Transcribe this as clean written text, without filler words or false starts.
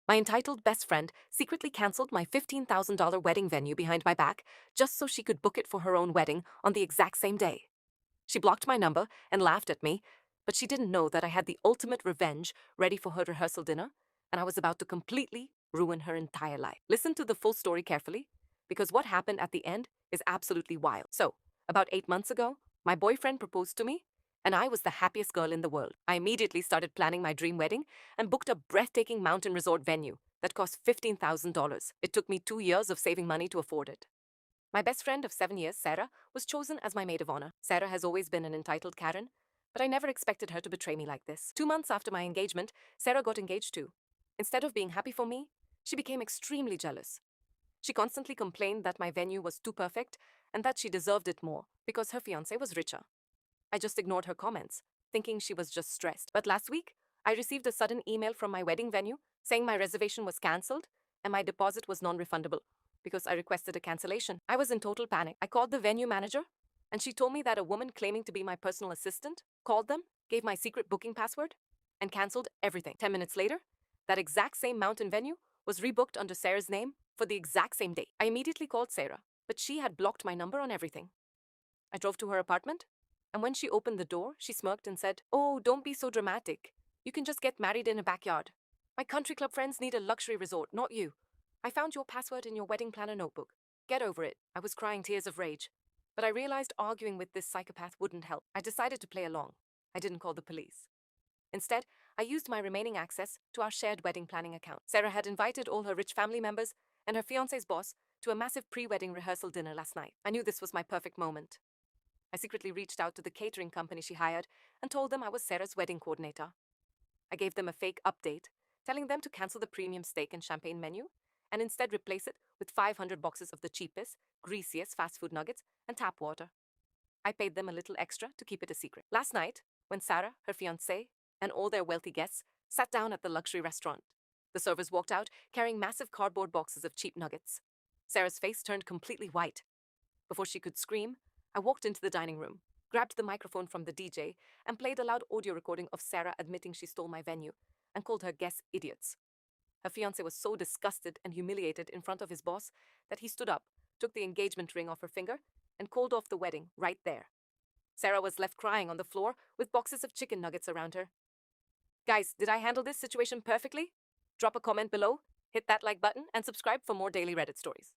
My entitled best friend secretly cancelled my $15,000 wedding venue behind my back just so she could book it for her own wedding on the exact same day. She blocked my number and laughed at me, but she didn't know that I had the ultimate revenge ready for her rehearsal dinner, and I was about to completely ruin her entire life. Listen to the full story carefully, because what happened at the end is absolutely wild. So, about 8 months ago, my boyfriend proposed to me, and I was the happiest girl in the world. I immediately started planning my dream wedding and booked a breathtaking mountain resort venue that cost $15,000. It took me 2 years of saving money to afford it. My best friend of 7 years, Sarah, was chosen as my maid of honor. Sarah has always been an entitled Karen, but I never expected her to betray me like this. 2 months after my engagement, Sarah got engaged too. Instead of being happy for me, she became extremely jealous. She constantly complained that my venue was too perfect and that she deserved it more because her fiancé was richer. I just ignored her comments, thinking she was just stressed. But last week, I received a sudden email from my wedding venue saying my reservation was cancelled and my deposit was non-refundable because I requested a cancellation. I was in total panic. I called the venue manager and she told me that a woman claiming to be my personal assistant called them, gave my secret booking password, and cancelled everything. 10 minutes later, that exact same mountain venue was rebooked under Sarah's name for the exact same date. I immediately called Sarah, but she had blocked my number on everything. I drove to her apartment, and when she opened the door, she smirked and said, "Oh, don't be so dramatic. You can just get married in a backyard. My country club friends need a luxury resort, not you. I found your password in your wedding planner notebook. Get over it." I was crying tears of rage, but I realized arguing with this psychopath wouldn't help. I decided to play along. I didn't call the police. Instead, I used my remaining access to our shared wedding planning account. Sarah had invited all her rich family members and her fiancé's boss to a massive pre-wedding rehearsal dinner last night. I knew this was my perfect moment. I secretly reached out to the catering company she hired and told them I was Sarah's wedding coordinator. I gave them a fake update, telling them to cancel the premium steak and champagne menu and instead replace it with 500 boxes of the cheapest, greasiest fast food nuggets and tap water. I paid them a little extra to keep it a secret. Last night, when Sarah, her fiancé, and all their wealthy guests sat down at the luxury restaurant, the servers walked out carrying massive cardboard boxes of cheap nuggets. Sarah's face turned completely white. Before she could scream, I walked into the dining room, grabbed the microphone from the DJ, and played a loud audio recording of Sarah admitting she stole my venue and called her guests idiots. Her fiancé was so disgusted and humiliated in front of his boss that he stood up, took the engagement ring off her finger, and called off the wedding right there. Sarah was left crying on the floor with boxes of chicken nuggets around her. Guys, did I handle this situation perfectly? Drop a comment below, hit that like button, and subscribe for more daily Reddit stories.